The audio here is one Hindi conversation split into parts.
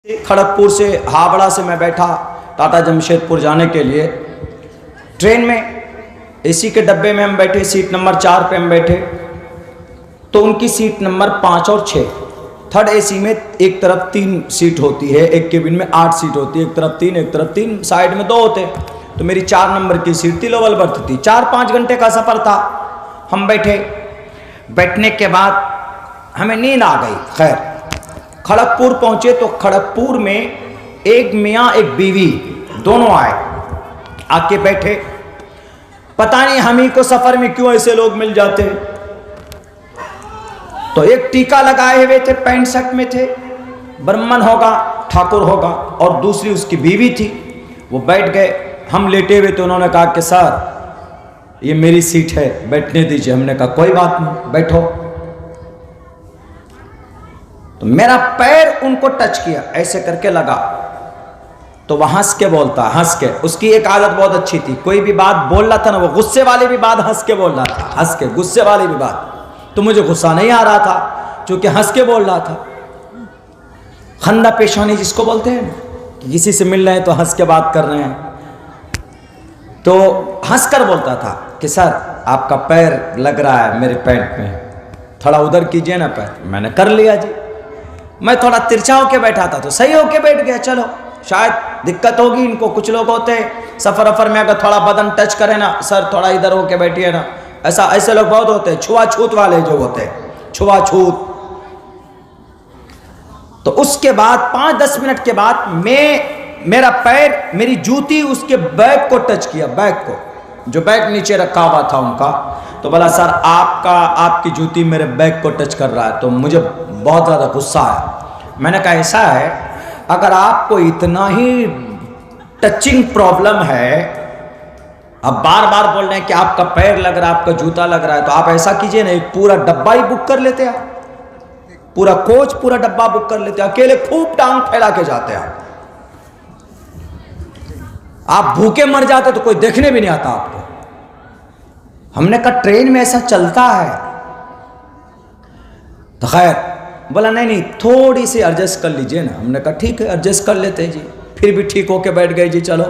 खड़गपुर से हावड़ा से मैं बैठा टाटा जमशेदपुर जाने के लिए। ट्रेन में एसी के डब्बे में हम बैठे, सीट नंबर 4 पे हम बैठे, तो उनकी सीट नंबर 5 और 6। थर्ड एसी में एक तरफ 3 सीट होती है, एक केबिन में 8 सीट होती है, एक तरफ 3 एक तरफ 3, साइड में 2 होते। तो मेरी 4 नंबर की सीट थी, लोअर बर्थ थी। 4-5 घंटे का सफ़र था। हम बैठे, बैठने के बाद हमें नींद आ गई। खैर खड़गपुर पहुंचे तो खड़गपुर में एक मियाँ एक बीवी दोनों आए, आके बैठे। पता नहीं हम ही को सफर में क्यों ऐसे लोग मिल जाते। तो एक टीका लगाए हुए थे, पैंट शर्ट में थे, ब्राह्मण होगा ठाकुर होगा, और दूसरी उसकी बीवी थी। वो बैठ गए, हम लेटे हुए तो उन्होंने कहा कि सर ये मेरी सीट है, बैठने दीजिए। हमने कहा कोई बात नहीं, बैठो। तो मेरा पैर उनको टच किया, ऐसे करके लगा, तो वह हंस के बोलता, हंस के। उसकी एक आदत बहुत अच्छी थी, कोई भी बात बोल रहा था ना, वो गुस्से वाली भी बात हंस के बोल रहा था, हंस के, गुस्से वाली भी बात। तो मुझे गुस्सा नहीं आ रहा था क्योंकि हंस के बोल रहा था। खंदा पेशानी जिसको बोलते हैं, किसी से मिल रहे हैं तो हंस के बात कर रहे हैं, तो हंस कर बोलता था कि सर आपका पैर लग रहा है मेरे पैंट में, थोड़ा उधर कीजिए ना पैर। मैंने कर लिया जी। मैं थोड़ा तिरछा होके बैठा था तो सही होके बैठ गया। चलो शायद दिक्कत होगी इनको, कुछ लोग होते हैं सफर में अगर थोड़ा बदन टच करे ना, सर थोड़ा इधर होके बैठिए ना, ऐसे लोग बहुत होते हैं, छुआछूत वाले जो होते हैं, छुआछूत। तो उसके बाद 5-10 मिनट के बाद मेरा पैर, मेरी जूती उसके बैग को टच किया, बैग को, जो बैग नीचे रखा हुआ था उनका। तो बोला सर आपकी जूती मेरे बैग को टच कर रहा है। तो मुझे बहुत ज़्यादा गुस्सा आया। मैंने कहा ऐसा है, अगर आपको इतना ही टचिंग प्रॉब्लम है, अब बार बार बोल रहे हैं कि आपका पैर लग रहा है, आपका जूता लग रहा है, तो आप ऐसा कीजिए ना, एक पूरा डब्बा ही बुक कर लेते हैं, पूरा कोच, पूरा डब्बा बुक कर लेते हैं, अकेले खूब टांग फैला के जाते हैं। आप भूखे मर जाते तो कोई देखने भी नहीं आता आपको। हमने कहा ट्रेन में ऐसा चलता है। तो खैर बोला नहीं थोड़ी सी एडजस्ट कर लीजिए ना। हमने कहा ठीक है एडजस्ट कर लेते हैं जी। फिर भी ठीक होके बैठ गए जी। चलो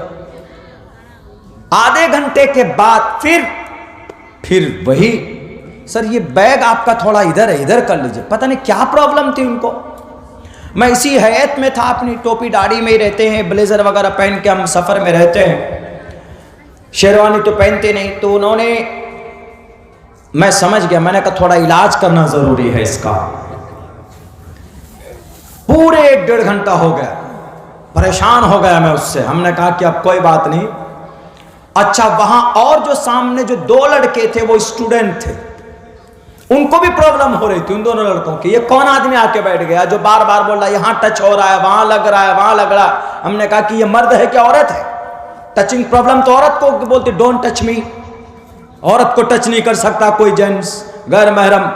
आधे घंटे के बाद फिर वही, सर ये बैग आपका थोड़ा इधर है, इधर कर लीजिए। पता नहीं क्या प्रॉब्लम थी उनको। मैं इसी हैत में था, अपनी टोपी दाढ़ी में ही रहते हैं, ब्लेजर वगैरह पहन के हम सफर में रहते हैं, शेरवानी तो पहनते नहीं। तो उन्होंने, मैं समझ गया, मैंने कहा थोड़ा इलाज करना जरूरी है इसका। पूरे 1-1.5 घंटा हो गया, परेशान हो गया मैं उससे। हमने कहा कि अब कोई बात नहीं। अच्छा वहां और जो सामने जो 2 लड़के थे वो स्टूडेंट थे, उनको भी प्रॉब्लम हो रही थी, उन दोनों लड़कों की। ये कौन आदमी आके बैठ गया जो बार बार बोल रहा है यहां टच हो रहा है, वहां लग रहा है, वहां लग रहा है। हमने कहा कि ये मर्द है क्या औरत है? टचिंग प्रॉब्लम तो औरत को बोलती, डोंट टच मी। औरत को टच नहीं कर सकता कोई जेंट्स, गैर महरम।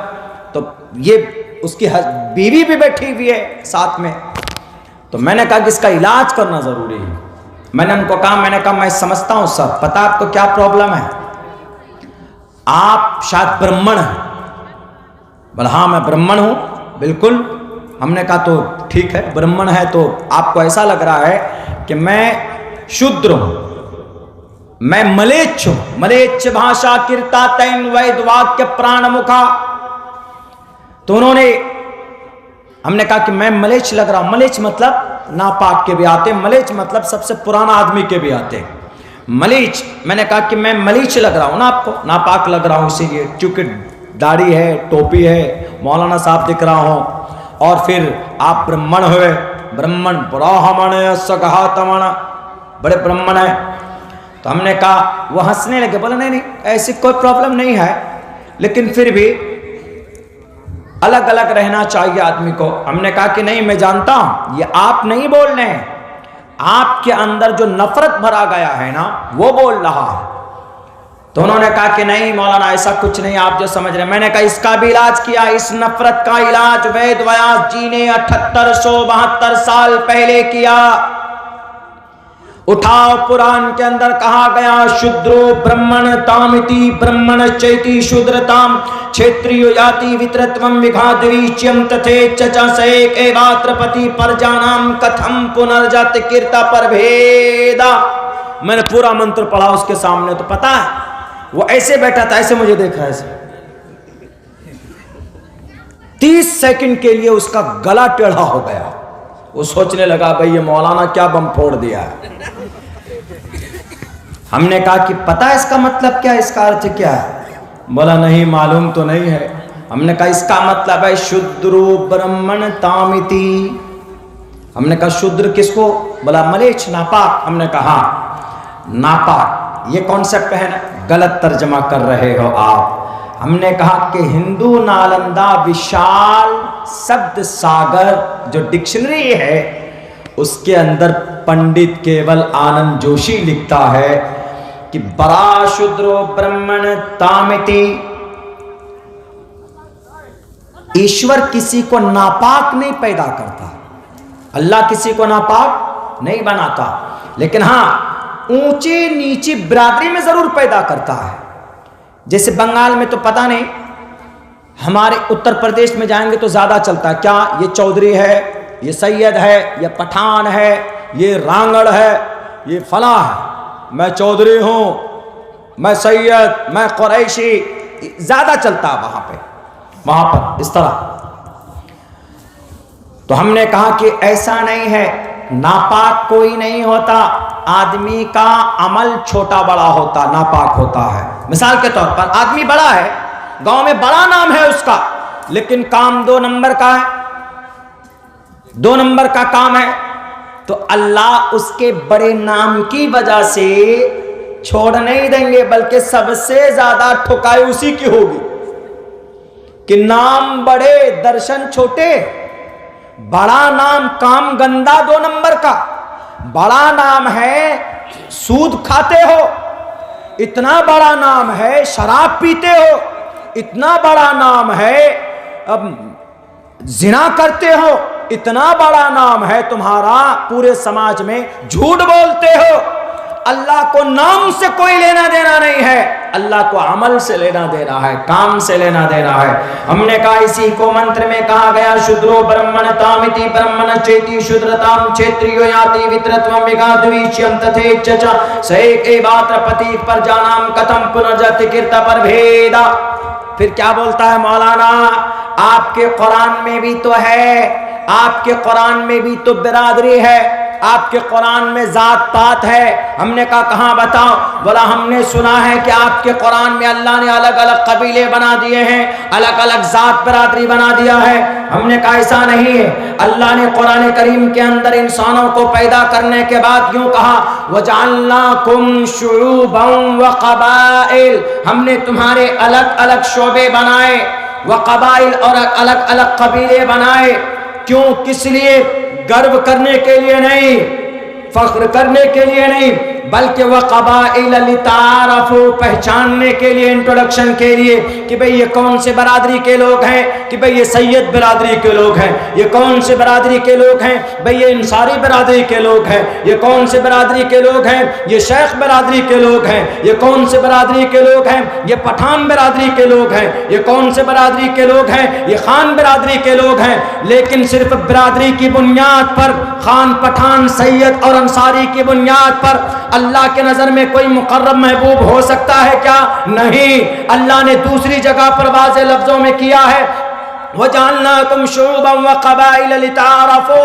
तो ये उसकी बीवी भी बैठी हुई है साथ में। तो मैंने कहा कि इसका इलाज करना जरूरी है। मैंने उनको कहा, मैं समझता हूं सर, पता आपको क्या प्रॉब्लम है? आप शायद ब्राह्मण हैं। बोला हाँ मैं ब्राह्मण हूं, बिल्कुल। हमने कहा तो ठीक है, ब्राह्मण है तो आपको ऐसा लग रहा है कि मैं शूद्र हूं, मैं मलेच्छ हूं। मलेच्छ भाषा कीर्ता तैन वैद वाक्य प्राण मुखा। तो हमने कहा कि मैं मलेच्छ लग रहा हूं। मलेच्छ मतलब नापाक के भी आते, मलेच्छ मतलब सबसे पुराना आदमी के भी आते हैं। मलीच, मैंने कहा कि मैं मलीच लग रहा हूं ना आपको, नापाक लग रहा हूं इसीलिए, क्योंकि दाढ़ी है, टोपी है, मौलाना साहब दिख रहा हूं, और फिर आप ब्राह्मण हुए, ब्राह्मण ब्राह्मण सगहातमण, बड़े ब्राह्मण है। तो हमने कहा, वो हंसने लगे, बोला नहीं ऐसी कोई प्रॉब्लम नहीं है, लेकिन फिर भी अलग अलग रहना चाहिए आदमी को। हमने कहा कि नहीं मैं जानता हूं ये आप नहीं बोल रहे हैं, आपके अंदर जो नफरत भरा गया है ना वो बोल रहा है। तो उन्होंने कहा कि नहीं मौलाना ऐसा कुछ नहीं, आप जो समझ रहे। मैंने कहा इसका भी इलाज किया, इस नफरत का इलाज वेद व्यास जी ने 7872 साल पहले किया। उठाओ, पुराण के अंदर कहा गया शूद्रो ब्रह्मण तामिति ब्रह्मण चैति शूद्रताम क्षेत्रीय याति वितरत्वम विघाद्वीच्यम तथे चचा सैक एवात्रपति परजानाम कथम पुनर्जात कीर्ता पर भेदा। मैंने पूरा मंत्र पढ़ा उसके सामने, तो पता है वो ऐसे बैठा था, ऐसे मुझे देख रहा है ऐसे। 30 सेकंड के लिए उसका गला टेढ़ा हो गया। वो सोचने लगा भाई ये मौलाना क्या बम फोड़ दिया है। हमने कहा कि पता है इसका मतलब क्या है, इसका अर्थ क्या है? बोला नहीं मालूम तो नहीं है। हमने कहा इसका मतलब है शूद्रो ब्रह्मण तामिति। हमने कहा शूद्र किसको? बोला मलेच्छ, नापाक। हमने कहा नापाक ये कॉन्सेप्ट है ना, गलत तर्जमा कर रहे हो आप। हमने कहा कि हिंदू नालंदा विशाल शब्द सागर जो डिक्शनरी है उसके अंदर पंडित केवल आनंद जोशी लिखता है कि बड़ा शूद्रो ब्रह्मण तामिति। ईश्वर किसी को नापाक नहीं पैदा करता, अल्लाह किसी को नापाक नहीं बनाता, लेकिन हां ऊंचे नीचे बिरादरी में जरूर पैदा करता है। जैसे बंगाल में तो पता नहीं, हमारे उत्तर प्रदेश में जाएंगे तो ज्यादा चलता है, क्या ये चौधरी है, ये सैयद है, ये पठान है, ये रांगड़ है, ये फला है, मैं चौधरी हूं, मैं सैयद, मैं कुरैशी, ज्यादा चलता है वहां पर इस तरह। तो हमने कहा कि ऐसा नहीं है, नापाक कोई नहीं होता, आदमी का अमल छोटा बड़ा होता, नापाक होता है। मिसाल के तौर पर आदमी बड़ा है, गांव में बड़ा नाम है उसका, लेकिन काम 2 नंबर का है, 2 नंबर का काम है, तो अल्लाह उसके बड़े नाम की वजह से छोड़ नहीं देंगे, बल्कि सबसे ज्यादा ठुकाई उसी की होगी कि नाम बड़े दर्शन छोटे। बड़ा नाम काम गंदा 2 नंबर का, बड़ा नाम है सूद खाते हो, इतना बड़ा नाम है शराब पीते हो, इतना बड़ा नाम है अब जिना करते हो, इतना बड़ा नाम है तुम्हारा पूरे समाज में झूठ बोलते हो। अल्लाह को नाम से कोई लेना देना नहीं है, अल्लाह को अमल से लेना देना है, काम से लेना देना है। हमने कहा इसी को मंत्र में कहा गया शूद्रो ब्रह्मण तामिति ब्रह्मण चेति शूद्रताम क्षेत्रीयो याति वितरत्वम विगाद्वीच्यम तथेच्च सैक एवात्रपति परजानाम कथम पुनर्जति कीर्ता पर भेदा। फिर क्या बोलता है मौलाना, आपके कुरान में भी तो है, आपके कुरान में भी तो बिरादरी है, आपके कुरान में जात पात है। हमने कहा कहां बताओ? बोला हमने सुना है कि आपके कुरान में अल्लाह ने अलग अलग कबीले बना दिए हैं, अलग अलग जात बिरादरी बना दिया है। हमने कहा ऐसा नहीं है, अल्लाह ने कुरान करीम के अंदर इंसानों को पैदा करने के बाद यूं कहा वजअलनाकुम शुऊबन व क़बाइल, हमने तुम्हारे अलग अलग शोबे बनाए, व क़बाइल और अलग अलग कबीले बनाए। क्यों? किस लिए? गर्व करने के लिए नहीं, फख्र करने के लिए नहीं, बल्कि वह क़बाइल लितारफू, पहचानने के लिए, इंट्रोडक्शन के लिए कि भाई ये कौन से बरादरी के लोग हैं, कि भाई ये सैयद बरादरी के लोग हैं, ये कौन से बरादरी के लोग हैं, भाई ये इंसारी बरादरी के लोग हैं, ये कौन से बरादरी के लोग हैं, ये शेख बरादरी के लोग हैं, ये कौन से बरादरी के लोग हैं, ये पठान बरादरी के लोग हैं, ये कौन से बरादरी के लोग हैं, ये खान बरादरी के लोग हैं। लेकिन सिर्फ बरादरी की बुनियाद पर, खान पठान सैयद और अंसारी की बुनियाद पर अल्लाह के नजर में कोई मुकर्रम महबूब हो सकता है क्या? नहीं। अल्लाह ने दूसरी जगह पर वाज़े लफ्जों में किया है वजअलनाकुम शुऊबन व क़बाइल लितारफू,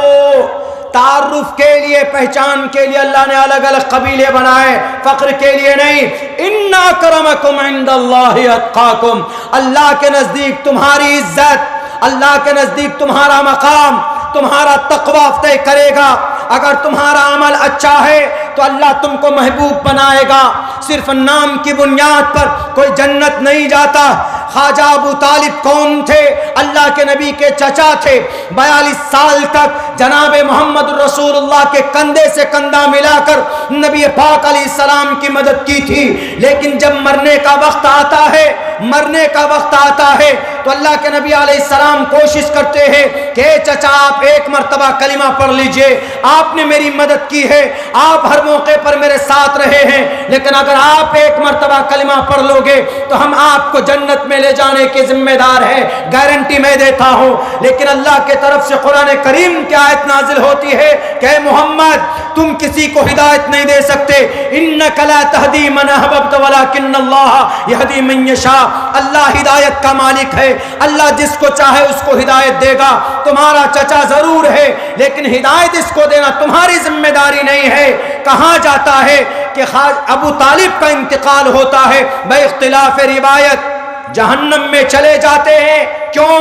तारुफ के लिए, पहचान के लिए अल्लाह ने अलग अलग कबीले बनाए, फख्र के लिए नहीं। इन्ना अक्रमकुम इंदल्लाहि अत्काकुम, अल्लाह के नजदीक तुम्हारी इज्जत, अल्लाह के नजदीक तुम्हारा मकाम, तुम्हारा तकवा तय करेगा। अगर तुम्हारा अमल अच्छा है तो अल्लाह तुमको महबूब बनाएगा। सिर्फ नाम की बुनियाद पर कोई जन्नत नहीं जाता। ख्वाजा अबू तालिब कौन थे? अल्लाह के नबी के चचा थे। 42 साल तक जनाब मोहम्मद रसूलुल्लाह के कंधे से कंधा मिलाकर नबी पाक अलैहिस्सलाम की मदद की थी। लेकिन जब मरने का वक्त आता है, मरने का वक्त आता है तो अल्लाह के नबी अलैहिस्सलाम कोशिश करते हैं कि चचा आप एक मर्तबा कलिमा पढ़ लीजिए, आपने मेरी मदद की है, आप हर मौके पर मेरे साथ रहे हैं, लेकिन अगर आप एक मर्तबा कलिमा पढ़ लोगे तो हम आपको जन्नत में ले जाने के जिम्मेदार है, गारंटी मैं देता हूं। लेकिन अल्लाह के तरफ से कुरान करीम की आयत नाजिल होती है कि मोहम्मद तुम किसी को हिदायत नहीं दे सकते, इन्नका ला तहदी मन अहबब्त वलाकिन्नल्लाह यहदी मन यशा। अल्लाह हिदायत का मालिक है, अल्लाह जिसको चाहे उसको हिदायत देगा। तुम्हारा चचा जरूर है, लेकिन हिदायत इसको देना तुम्हारी जिम्मेदारी नहीं है। कहा जाता है कि अबू तालिब का इंतकाल होता है, बइख्तिलाफ रिवायत जहन्नम में चले जाते हैं। क्यों?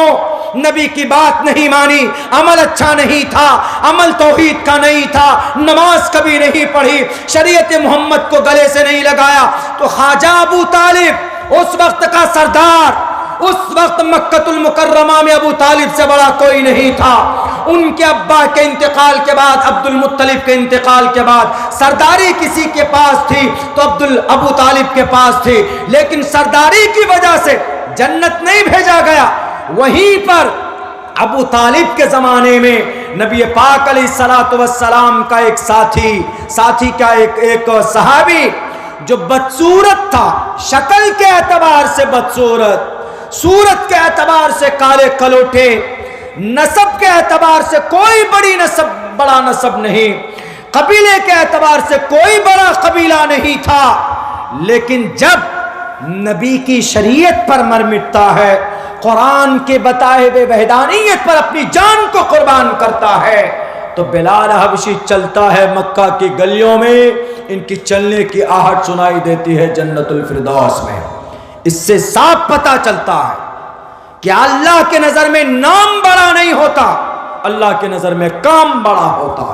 नबी की बात नहीं मानी, अमल अच्छा नहीं था, अमल तौहीद का नहीं था, नमाज कभी नहीं पढ़ी, शरीयत मोहम्मद को गले से नहीं लगाया। तो ख्वाजा अबू तालिब उस वक्त का सरदार, उस वक्त मक्कतुल मुकर्रमा में अबू तालिब से बड़ा कोई नहीं था। उनके अब्बा के इंतकाल के बाद, अब्दुल मुत्तलिब के इंतकाल के बाद सरदारी किसी के पास थी तो अबू तालिब के पास थी, लेकिन सरदारी की वजह से जन्नत नहीं भेजा गया। वहीं पर अबू तालिब के जमाने में नबी पाक अलैहिस्सलातु वस्सलाम का एक साथी का एक सहाबी जो बदसूरत था, शक्ल के एतबार से बदसूरत, सूरत के एतबार से काले कलोटे, नसब के एतबार से कोई बड़ा नसब नहीं, कबीले के एतबार से कोई बड़ा कबीला नहीं था। लेकिन जब नबी की शरीयत पर मर मिटता है, कुरान के बताए हुए वहदानियत पर अपनी जान को कुर्बान करता है, तो बिलाल हबशी चलता है मक्का की गलियों में, इनकी चलने की आहट सुनाई देती है जन्नतुल फिरदौस में। इससे साफ पता चलता है कि अल्लाह के नजर में नाम बड़ा नहीं होता, अल्लाह के नजर में काम बड़ा होता।